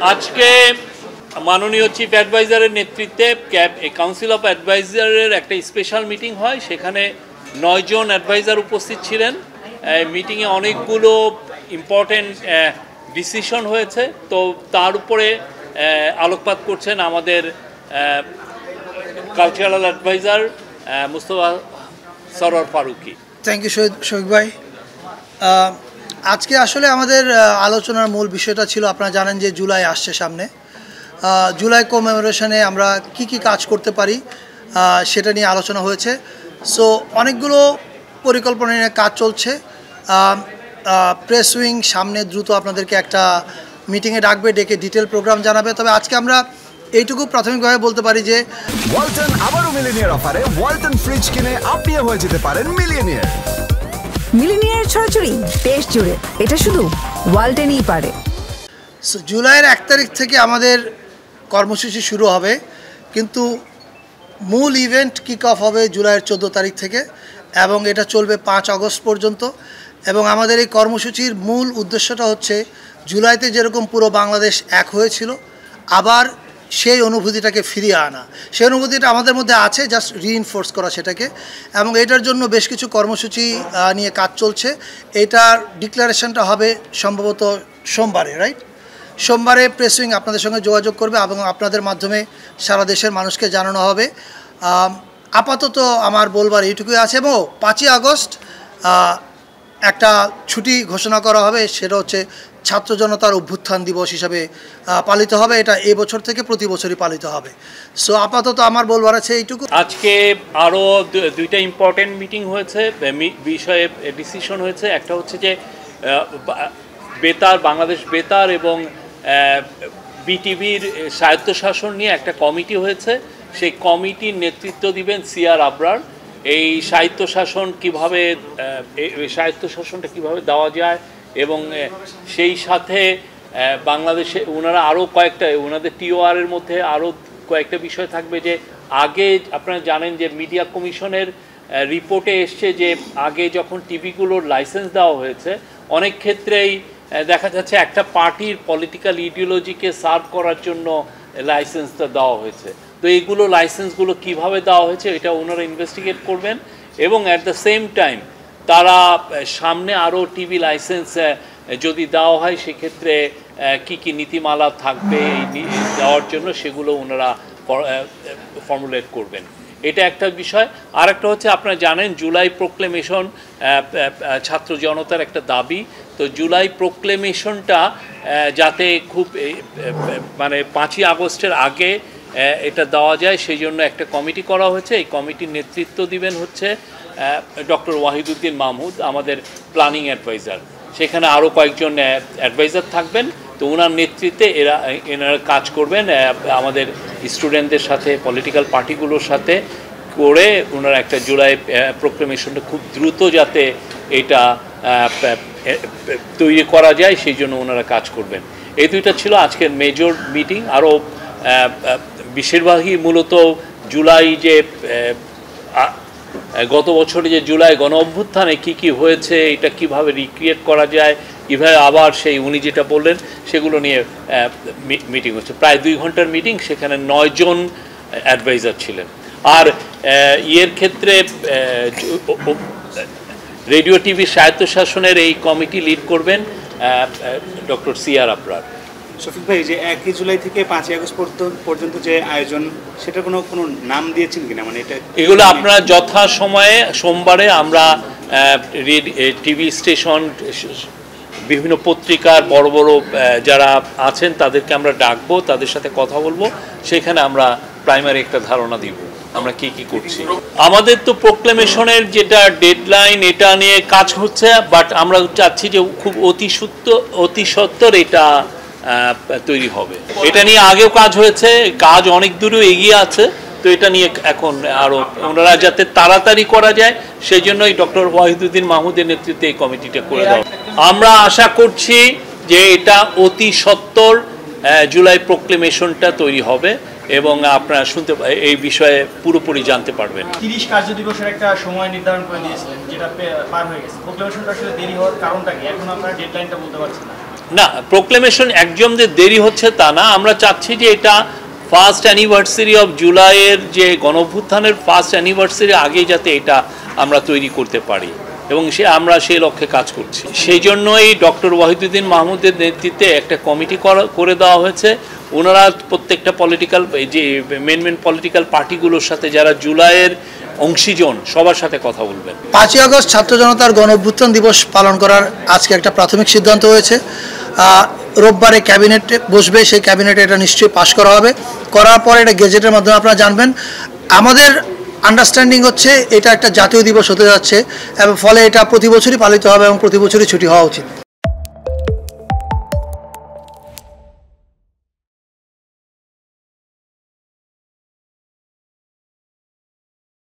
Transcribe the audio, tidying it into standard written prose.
আজকে মাননীয় চিফ অ্যাডভাইজারের নেতৃত্বে কাউন্সিল অফ অ্যাডভাইজারের একটা স্পেশাল মিটিং হয়। সেখানে 9 জন অ্যাডভাইজার উপস্থিত ছিলেন। মিটিংয়ে অনেকগুলো ইম্পর্টেন্ট ডিসিশন হয়েছে, তো তার উপরে আলোকপাত করছেন আমাদের cultural adviser Mustafa Sarwar Faruqui. Thank you Shafiq ভাই। আজকে আসলে আমাদের আলোচনার মূল বিষয়টা ছিল, আপনারা জানেন যে জুলাই আসছে সামনে। জুলাই কমেমোরেশনে আমরা কি কাজ করতে পারি সেটা নিয়ে আলোচনা হয়েছে। সো অনেকগুলো পরিকল্পনা নিয়ে কাজ চলছে। প্রেস উইং সামনে দ্রুত আপনাদেরকে একটা মিটিংয়ে ডাকবে, ডেকে ডিটেল প্রোগ্রাম জানাবে। তবে আজকে আমরা এইটুকু প্রাথমিকভাবে বলতে পারি যে ওয়ালটন আবারও মিলিনিয়ার অফারে ওয়ালটন ফ্রিজ কিনে আপনিও হয়ে যেতে পারেন মিলিয়নিয়ার। মিলিনিয়ার ছড়াছড়ি দেশ জুড়ে, এটা শুধু ওয়ালটনই পারে। জুলাইয়ের 1 তারিখ থেকে আমাদের কর্মসূচি শুরু হবে, কিন্তু মূল ইভেন্ট কিক অফ হবে জুলাইয়ের 14 তারিখ থেকে এবং এটা চলবে 5 আগস্ট পর্যন্ত। এবং আমাদের এই কর্মসূচির মূল উদ্দেশ্যটা হচ্ছে জুলাইতে যেরকম পুরো বাংলাদেশ এক হয়েছিল, আবার সেই অনুভূতিটাকে ফিরিয়ে আনা। সেই অনুভূতিটা আমাদের মধ্যে আছে, জাস্ট রিইনফোর্স করা সেটাকে। এবং এটার জন্য বেশ কিছু কর্মসূচি নিয়ে কাজ চলছে। এটার ডিক্লারেশনটা হবে সম্ভবত সোমবারে, রাইট? সোমবারে প্রেস উইং আপনাদের সঙ্গে যোগাযোগ করবে এবং আপনাদের মাধ্যমে সারা দেশের মানুষকে জানানো হবে। আপাতত আমার বলবার এইটুকুই আছে। এবং 5ই আগস্ট একটা ছুটি ঘোষণা করা হবে, সেটা হচ্ছে ছাত্র জনতার অভ্যুত্থান দিবস হিসাবে পালিত হবে। এটা এই বছর থেকে প্রতি বছরই পালিত হবে। সো আপাতত আমার বলবার আছে এইটুকু। আজকে আরও দুইটা ইম্পর্টেন্ট মিটিং হয়েছে, বিষয়ে ডিসিশন হয়েছে। একটা হচ্ছে যে বেতার, বাংলাদেশ বেতার এবং বিটিভির স্বায়ত্তশাসন নিয়ে একটা কমিটি হয়েছে। সেই কমিটির নেতৃত্ব দিবেন সিআর আবরার। এই স্বায়ত্তশাসনটা কীভাবে দেওয়া যায় এবং সেই সাথে বাংলাদেশে ওনারা আরও কয়েকটা, ওনাদের টিওআরের মধ্যে আরও কয়েকটা বিষয় থাকবে। যে আগে আপনারা জানেন যে মিডিয়া কমিশনের রিপোর্টে এসছে যে আগে যখন টিভিগুলোর লাইসেন্স দেওয়া হয়েছে, অনেক ক্ষেত্রেই দেখা যাচ্ছে একটা পার্টির পলিটিক্যাল ইডিওলজিকে সার্ভ করার জন্য লাইসেন্সটা দেওয়া হয়েছে। তো এইগুলো লাইসেন্সগুলো কিভাবে দেওয়া হয়েছে এটা ওনারা ইনভেস্টিগেট করবেন। এবং অ্যাট দ্য সেম টাইম তারা সামনে আরও টিভি লাইসেন্স যদি দেওয়া হয় সেক্ষেত্রে কি নীতিমালা থাকবে এই দেওয়ার জন্য, সেগুলো ওনারা ফর্মুলেট করবেন। এটা একটা বিষয়। আর একটা হচ্ছে, আপনারা জানেন জুলাই প্রোক্লেমেশন ছাত্র জনতার একটা দাবি। তো জুলাই প্রোক্লেমেশনটা যাতে খুব মানে 5ই আগস্টের আগে এটা দেওয়া যায়, সেই জন্য একটা কমিটি করা হয়েছে। এই কমিটির নেতৃত্ব দিবেন হচ্ছে ডক্টর ওয়াহিদুদ্দিন মাহমুদ, আমাদের প্ল্যানিং অ্যাডভাইজার। সেখানে আরও কয়েকজন অ্যাডভাইজার থাকবেন। তো ওনার নেতৃত্বে এনারা কাজ করবেন আমাদের স্টুডেন্টদের সাথে, পলিটিক্যাল পার্টিগুলোর সাথে করে ওনারা একটা জুলাই প্রোক্লেমেশনটা খুব দ্রুত যাতে এটা তৈরি করা যায় সেই জন্য ওনারা কাজ করবেন। এই দুইটা ছিল আজকের মেজর মিটিং। আরও বেশিরভাগই মূলত জুলাই যে গত বছরে যে জুলাই গণ অভ্যুত্থানে কী হয়েছে, এটা কিভাবে রিক্রিয়েট করা যায়, কীভাবে আবার সেই উনি যেটা বললেন সেগুলো নিয়ে মিটিং হচ্ছে। প্রায় 2 ঘন্টার মিটিং, সেখানে 9 জন অ্যাডভাইজার ছিলেন। আর ইয়ের ক্ষেত্রে রেডিও টিভি স্বায়ত্তশাসনের এই কমিটি লিড করবেন ডক্টর সিআর আবরার। শফিক ভাই, যে 1 জুলাই থেকে 5 আগস্ট পর্যন্ত যে আয়োজন, সেটা কোনো নাম দিয়েছেন কিনা? মানে এগুলো আপনারা যথাসময়ে সোমবারে আমরা টিভি স্টেশন, বিভিন্ন পত্রিকার বড় বড় যারা আছেন তাদেরকে আমরা ডাকবো, তাদের সাথে কথা বলবো। সেখানে আমরা প্রাইমারি একটা ধারণা দিব আমরা কি করছি। আমাদের তো প্রোক্লেমেশনের যেটা ডেডলাইন, এটা নিয়ে কাজ হচ্ছে, বাট আমরা চাচ্ছি যে খুব অতি সত্বর এটা তৈরি হবে। এটা নিয়ে আগেও কাজ হয়েছে, কাজ অনেক দূরেও এগিয়ে আছে। তো এটা নিয়ে এখন আরও ওনারা যাতে তাড়াতাড়ি করা যায় সেই জন্যই ডক্টর ওয়াহিদুদ্দিন মাহমুদের নেতৃত্বে এই কমিটিটা করে দেওয়া। আমরা আশা করছি যে এটা অতি সত্বর জুলাই প্রোক্লেমেশনটা তৈরি হবে এবং আপনারা শুনতে এই বিষয়ে পুরোপুরি জানতে পারবেন। 30 কার্য দিবসের একটা সময় নির্ধারণ করে দিয়েছিলেন, যেটা পার হয়ে গেছে। প্রোক্লেমেশনটা আসলে দেরি হওয়ার কারণটা কি? এখন আপনারা ডেডলাইনটা বলতে পারছেন না। না, প্রোক্লেমেশন একদম যে দেরি হচ্ছে তা না, আমরা চাচ্ছি যে এটা ফার্স্ট অ্যানিভার্সারি অফ জুলাইয়ের যে গণঅভ্যুত্থানের ফার্স্ট অ্যানিভার্সারি আগে যাতে এটা আমরা তৈরি করতে পারি এবং আমরা সেই লক্ষ্যে কাজ করছি। সেই জন্যই ডক্টর ওয়াহিদুদ্দিন মাহমুদের নেতৃত্বে একটা কমিটি করে দেওয়া হয়েছে। ওনারা প্রত্যেকটা পলিটিক্যাল যে মেন পলিটিক্যাল পার্টিগুলোর সাথে যারা জুলাইয়ের অংশীজন সবার সাথে কথা বলবেন। 5ই আগস্ট ছাত্র জনতার গণঅভ্যুত্থান দিবস পালন করার আজকে একটা প্রাথমিক সিদ্ধান্ত হয়েছে। রোববারে ক্যাবিনেটে বসবে, সেই ক্যাবিনেটে এটা নিশ্চয়ই পাশ করা হবে। করার পরে এটা গেজেটের মাধ্যমে আপনারা জানবেন। আমাদের আন্ডারস্ট্যান্ডিং হচ্ছে এটা একটা জাতীয় দিবস হতে যাচ্ছে এবং ফলে এটা প্রতি বছরই পালিত হবে এবং প্রতি বছরই ছুটি হওয়া উচিত।